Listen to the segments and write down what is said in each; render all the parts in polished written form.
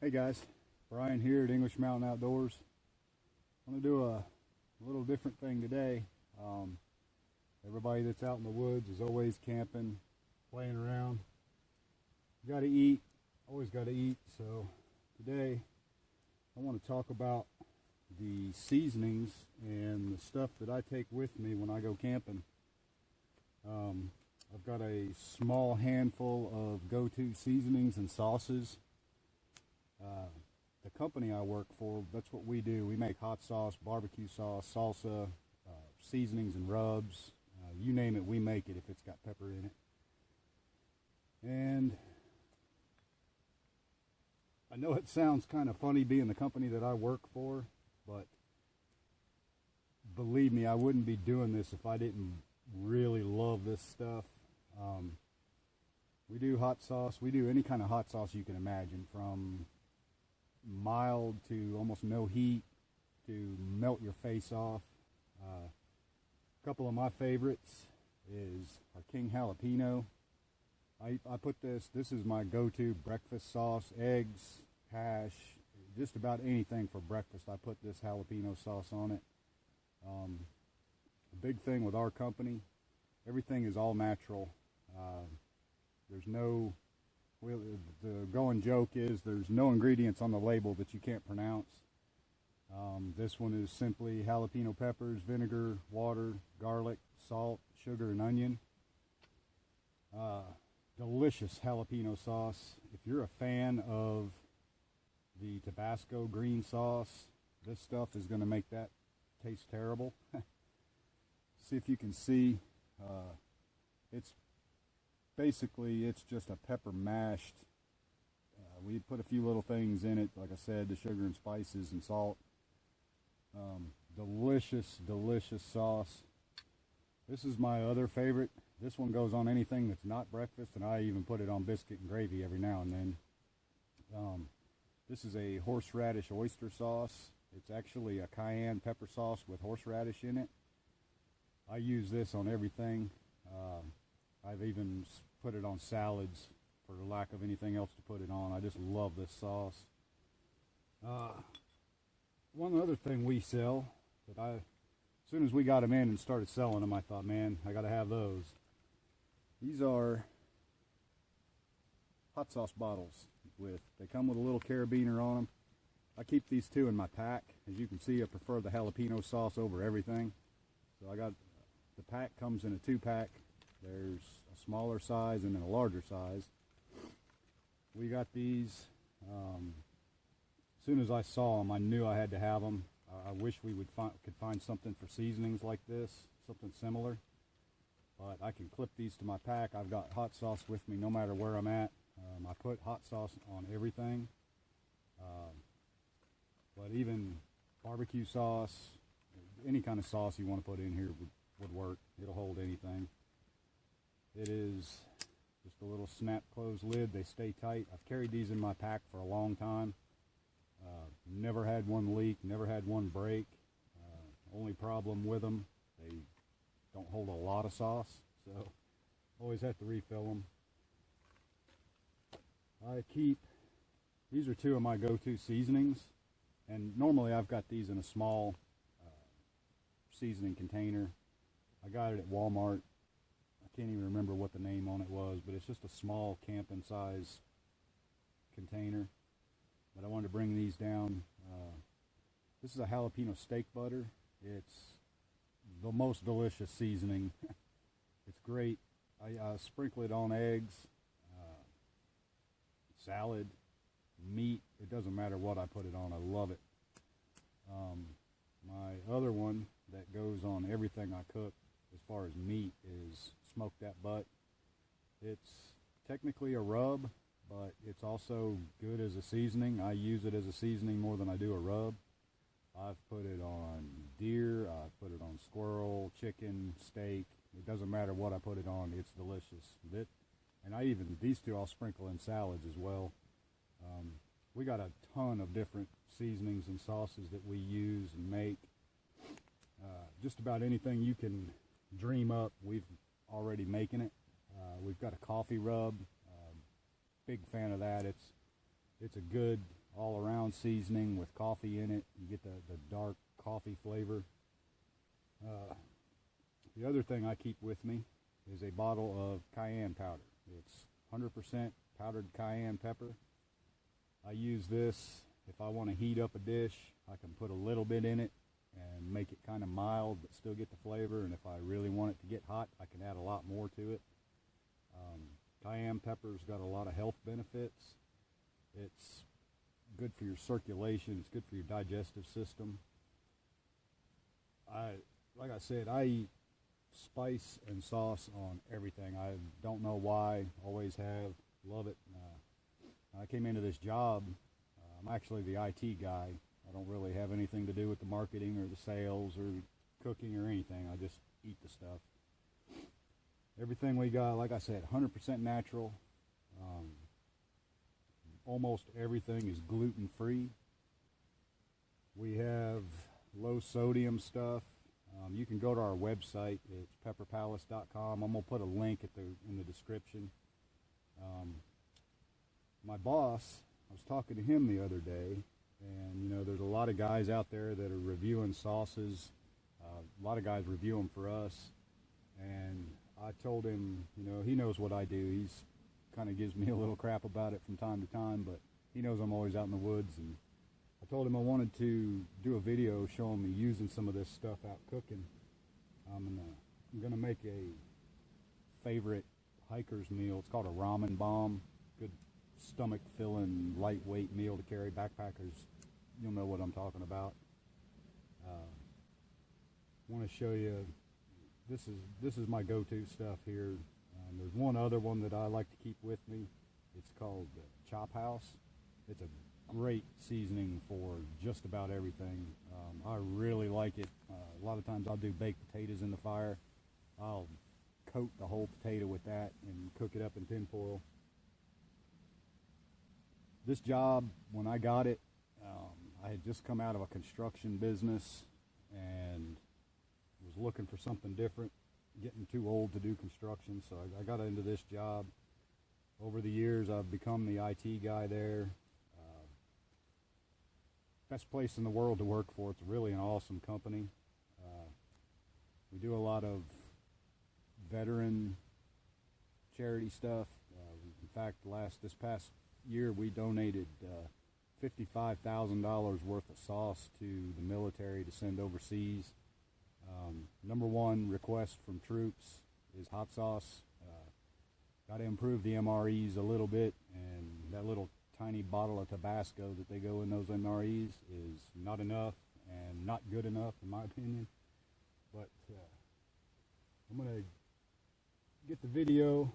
Hey guys, Brian here at English Mountain Outdoors. I'm going to do a little different thing today. Everybody that's out in the woods is always camping, playing around. You got to eat, always got to eat. So today I want to talk about the seasonings and the stuff that I take with me when I go camping. I've got a small handful of go-to seasonings and sauces. The company I work for, that's what we do. We make hot sauce, barbecue sauce, salsa, seasonings and rubs. You name it, we make it if it's got pepper in it. And I know it sounds kind of funny being the company that I work for, but believe me, I wouldn't be doing this if I didn't really love this stuff. We do hot sauce. We do any kind of hot sauce you can imagine, from mild to almost no heat to melt your face off. A couple of my favorites is our King Jalapeno. I put this is my go-to breakfast sauce, eggs, hash, just about anything for breakfast. I put this jalapeno sauce on it. The big thing with our company, everything is all natural. There's no, the going joke is there's no ingredients on the label that you can't pronounce. This one is simply jalapeno peppers, vinegar, water, garlic, salt, sugar, and onion. Delicious jalapeno sauce. If you're a fan of the Tabasco green sauce, this stuff is going to make that taste terrible. See if you can see. It's basically, it's just a pepper mashed. We put a few little things in it, like I said, the sugar and spices and salt. Delicious, delicious sauce. This is my other favorite. This one goes on anything that's not breakfast, and I even put it on biscuit and gravy every now and then. This is a horseradish oyster sauce. It's actually a cayenne pepper sauce with horseradish in it. I use this on everything. I've even put it on salads for lack of anything else to put it on. I just love this sauce. One other thing we sell that as soon as we got them in and started selling them, I thought, man, I got to have those. These are hot sauce bottles. They come with a little carabiner on them. I keep these two in my pack. As you can see, I prefer the jalapeno sauce over everything. So I got, the pack comes in a 2-pack. There's a smaller size and then a larger size. We got these. As soon as I saw them, I knew I had to have them. I wish we could find something for seasonings like this, something similar. But I can clip these to my pack. I've got hot sauce with me no matter where I'm at. I put hot sauce on everything. But even barbecue sauce, any kind of sauce you want to put in here would work. It'll hold anything. It is just a little snap closed lid. They stay tight. I've carried these in my pack for a long time. Never had one leak, never had one break. Only problem with them, they don't hold a lot of sauce, so always have to refill them. These are two of my go-to seasonings, and normally I've got these in a small seasoning container. I got it at Walmart. I can't even remember what the name on it was, but it's just a small camping size container. But I wanted to bring these down. This is a jalapeno steak butter. It's the most delicious seasoning. It's great. I sprinkle it on eggs, salad, meat. It doesn't matter what I put it on. I love it. My other one that goes on everything I cook as far as meat is Smoke That Butt. It's technically a rub, but it's also good as a seasoning. I use it as a seasoning more than I do a rub. I've put it on deer, I've put it on squirrel, chicken, steak. It doesn't matter what I put it on, it's delicious. And these two I'll sprinkle in salads as well. We got a ton of different seasonings and sauces that we use and make. Just about anything you can dream up, we've already making it. We've got a coffee rub. Big fan of that. It's a good all around seasoning with coffee in it. You get the dark coffee flavor. The other thing I keep with me is a bottle of cayenne powder. It's 100% powdered cayenne pepper. I use this if I want to heat up a dish. I can put a little bit in it and make it kind of mild but still get the flavor, and if I really want it to get hot, I can add a lot more to it. Cayenne pepper's got a lot of health benefits. It's good for your circulation. It's good for your digestive system. Like I said, I eat spice and sauce on everything. I don't know why, always have, love it. I came into this job, I'm actually the IT guy. I don't really have anything to do with the marketing or the sales or cooking or anything. I just eat the stuff. Everything we got, like I said, 100% natural. Almost everything is gluten-free. We have low sodium stuff. You can go to our website. It's pepperpalace.com. I'm going to put a link in the description. My boss, I was talking to him the other day, and you know, there's a lot of guys out there that are reviewing sauces. A lot of guys review them for us, and I told him, you know, he knows what I do. He's kind of gives me a little crap about it from time to time, but he knows I'm always out in the woods, and I told him I wanted to do a video showing me using some of this stuff out cooking. I'm gonna make a favorite hiker's meal. It's called a Ramen Bomb. Good stomach filling, lightweight meal to carry. Backpackers, you'll know what I'm talking about. Want to show you, this is my go-to stuff here. There's one other one that I like to keep with me. It's called Chop House. It's a great seasoning for just about everything. I really like it. A lot of times I'll do baked potatoes in the fire. I'll coat the whole potato with that and cook it up in tin foil. This job, when I got it, I had just come out of a construction business and was looking for something different, getting too old to do construction, so I got into this job. Over the years, I've become the IT guy there. Best place in the world to work for. It's really an awesome company. We do a lot of veteran charity stuff. In fact, this past year, we donated $55,000 worth of sauce to the military to send overseas. Number one request from troops is hot sauce. Got to improve the MREs a little bit, and that little tiny bottle of Tabasco that they go in those MREs is not enough and not good enough, in my opinion. But I'm going to get the video.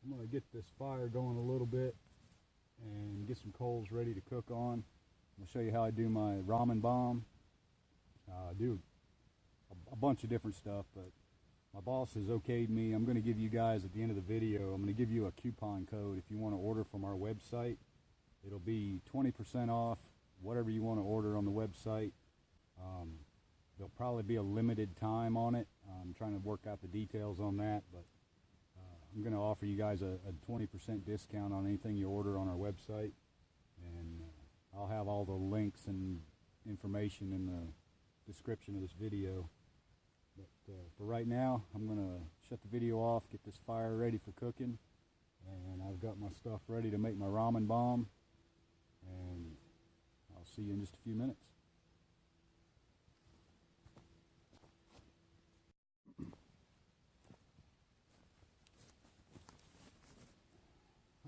I'm going to get this fire going a little bit and get some coals ready to cook on. I'll show you how I do my Ramen Bomb. I do a bunch of different stuff, but my boss has okayed me. I'm going to give you guys at the end of the video, I'm going to give you a coupon code if you want to order from our website. It'll be 20% off whatever you want to order on the website. There'll probably be a limited time on it. I'm trying to work out the details on that, but I'm going to offer you guys a 20% discount on anything you order on our website, and I'll have all the links and information in the description of this video. But for right now, I'm going to shut the video off, get this fire ready for cooking, and I've got my stuff ready to make my Ramen Bomb, and I'll see you in just a few minutes.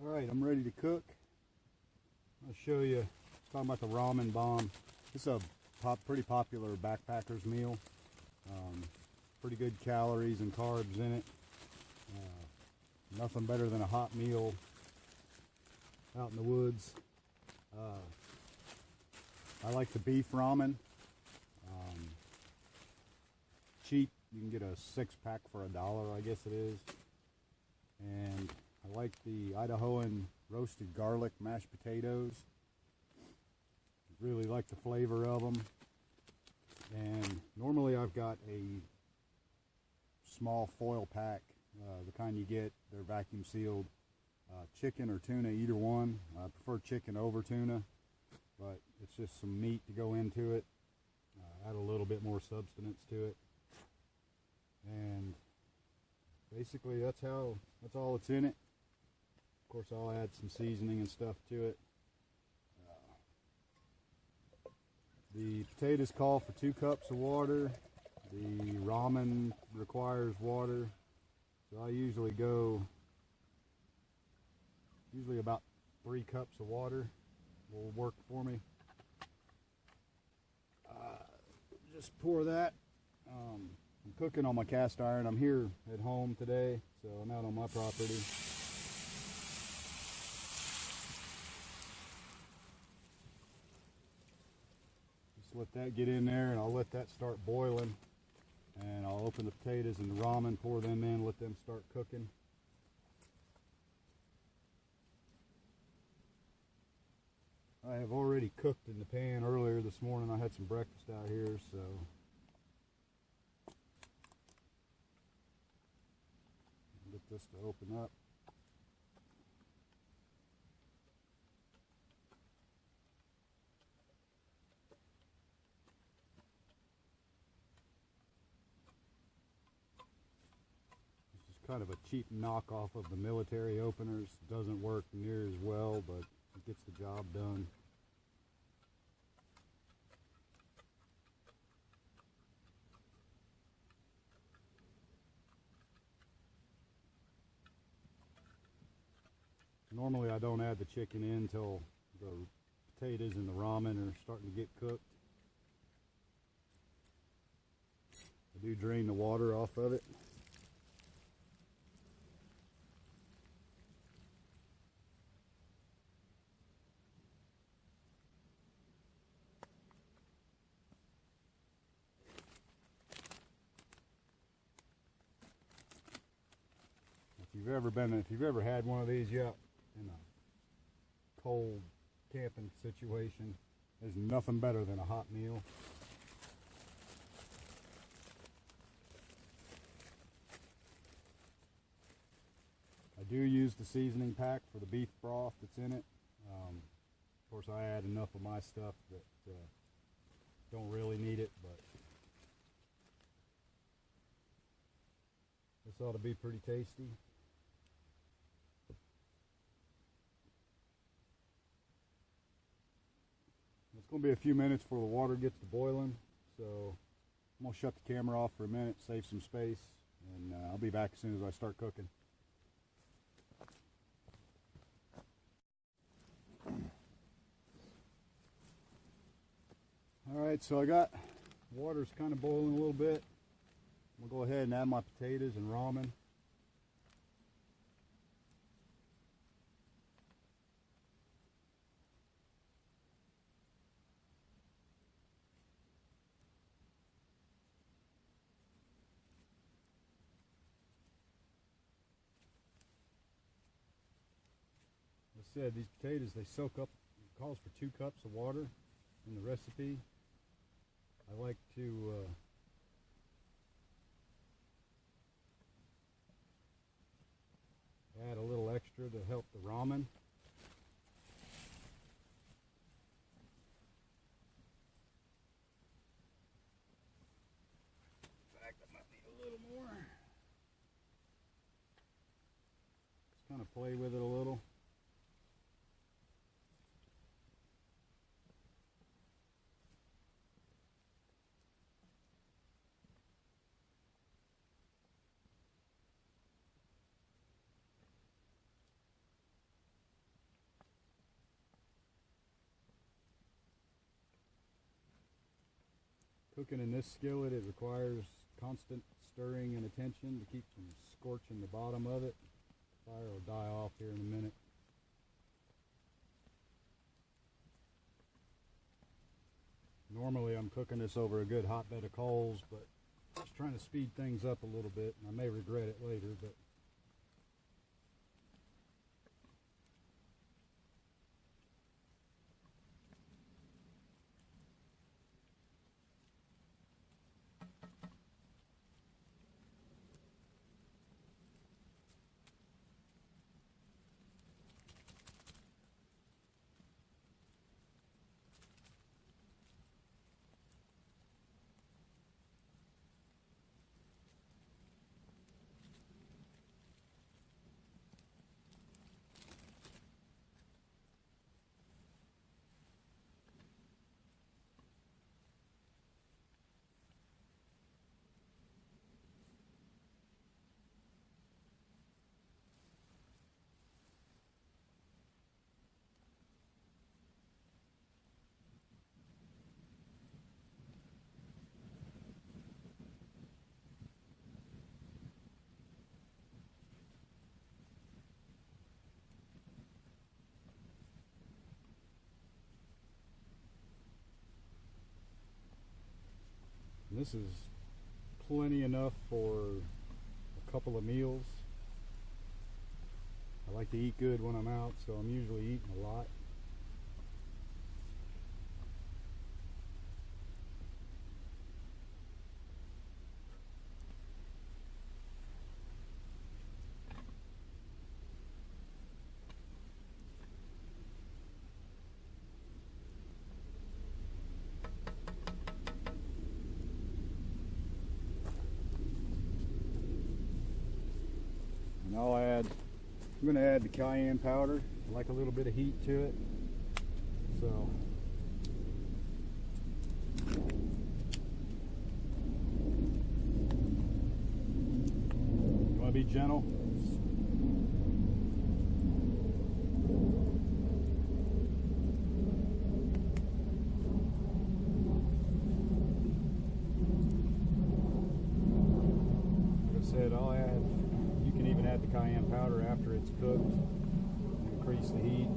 Alright, I'm ready to cook. I'll show you, talking about the Ramen Bomb. This is a pretty popular backpacker's meal. Pretty good calories and carbs in it. Nothing better than a hot meal out in the woods. I like the beef ramen. Cheap, you can get a 6-pack for $1, I guess it is. And I like the Idahoan roasted garlic mashed potatoes. Really like the flavor of them. And normally I've got a small foil pack, the kind you get, they're vacuum sealed. Chicken or tuna, either one. I prefer chicken over tuna. but it's just some meat to go into it. Add a little bit more substance to it, and basically that's all it's in it. Of course, I'll add some seasoning and stuff to it. The potatoes call for 2 cups of water. The ramen requires water, so I usually go about 3 cups of water will work for me. Just pour that. I'm cooking on my cast iron. I'm here at home today, so I'm out on my property. Just let that get in there, and I'll let that start boiling. And I'll open the potatoes and the ramen, pour them in, let them start cooking. I have already cooked in the pan earlier this morning. I had some breakfast out here, so get this to open up. This is kind of a cheap knockoff of the military openers. It doesn't work near as well, but it gets the job done. Normally I don't add the chicken in until the potatoes and the ramen are starting to get cooked. I do drain the water off of it. If you've ever had one of these yet in a cold camping situation, there's nothing better than a hot meal. I do use the seasoning pack for the beef broth that's in it. Of course, I add enough of my stuff that don't really need it, but this ought to be pretty tasty. It's going to be a few minutes before the water gets to boiling, so I'm going to shut the camera off for a minute, save some space, and I'll be back as soon as I start cooking. Alright, so I got water's kind of boiling a little bit. I'm going to go ahead and add my potatoes and ramen. I said these potatoes, they soak up, it calls for 2 cups of water in the recipe. I like to add a little extra to help the ramen. In fact, I might need a little more. Just kind of play with it a little. Cooking in this skillet, it requires constant stirring and attention to keep from scorching the bottom of it. Fire will die off here in a minute. Normally I'm cooking this over a good hot bed of coals, but just trying to speed things up a little bit, and I may regret it later, but This is plenty enough for a couple of meals. I like to eat good when I'm out, so I'm usually eating a lot. And I'm going to add the cayenne powder. I like a little bit of heat to it. So you want to be gentle. Like I said, you can even add the cayenne powder after it's cooked. Increase the heat.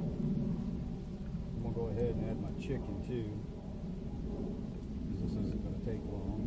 I'm going to go ahead and add my chicken too, because this isn't going to take long.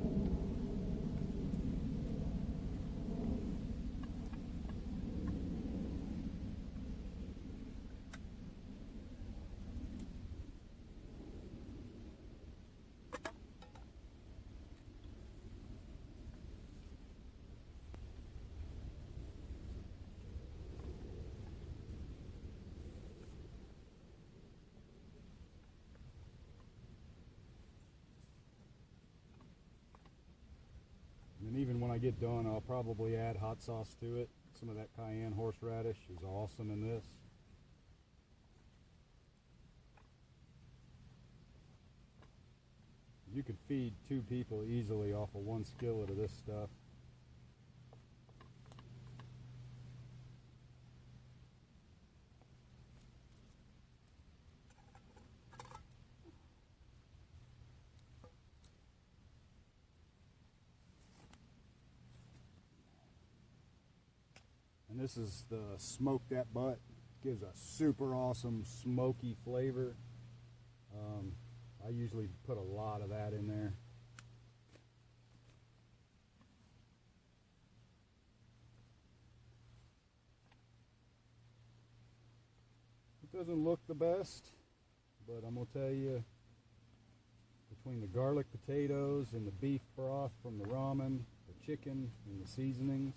And even when I get done, I'll probably add hot sauce to it. Some of that cayenne horseradish is awesome in this. You could feed 2 people easily off of 1 skillet of this stuff. And this is the smoke that butt. Gives a super awesome smoky flavor. I usually put a lot of that in there. It doesn't look the best, but I'm going to tell you, between the garlic potatoes and the beef broth from the ramen, the chicken, and the seasonings,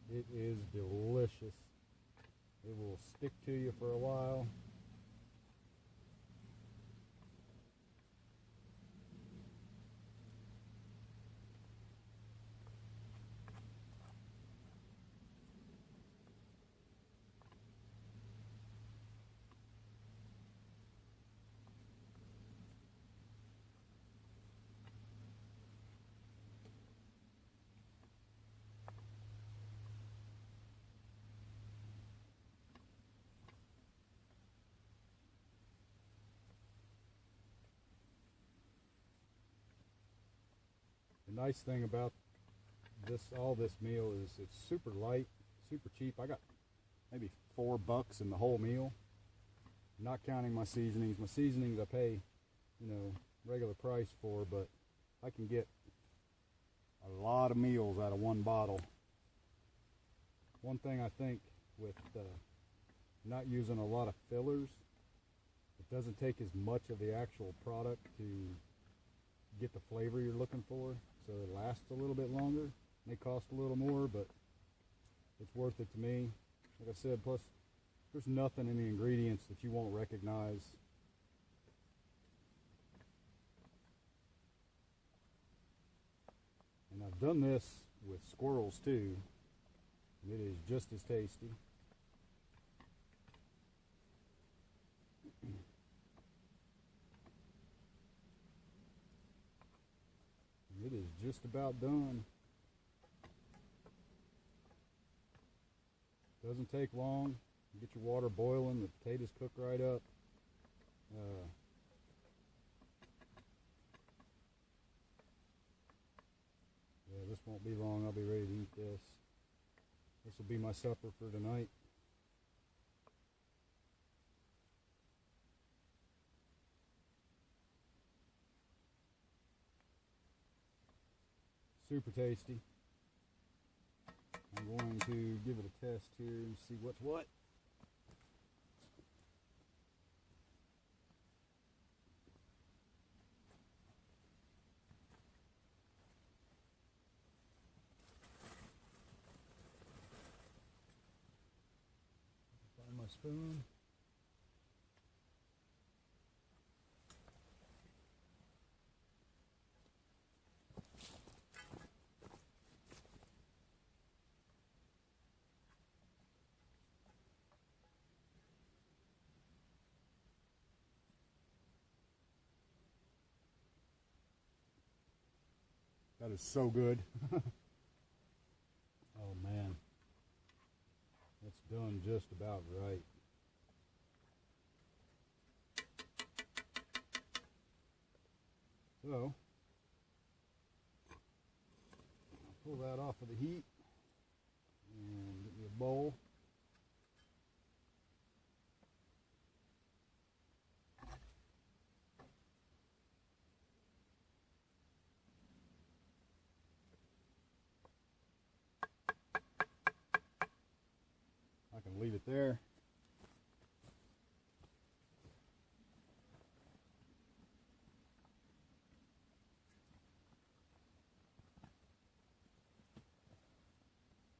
it is delicious. It will stick to you for a while. The nice thing about all this meal is it's super light, super cheap. I got maybe $4 in the whole meal, not counting my seasonings. My seasonings I pay, regular price for, but I can get a lot of meals out of 1 bottle. One thing I think with not using a lot of fillers, it doesn't take as much of the actual product to get the flavor you're looking for, so it lasts a little bit longer. May cost a little more, but it's worth it to me. Like I said, plus there's nothing in the ingredients that you won't recognize. And I've done this with squirrels too, and it is just as tasty. It is just about done. Doesn't take long. You get your water boiling, the potatoes cook right up. Yeah, this won't be long. I'll be ready to eat this. This will be my supper for tonight. Super tasty. I'm going to give it a test here and see what's what. Find my spoon. That is so good. Oh man, that's done just about right. So, I'll pull that off of the heat and get me a bowl. I can leave it there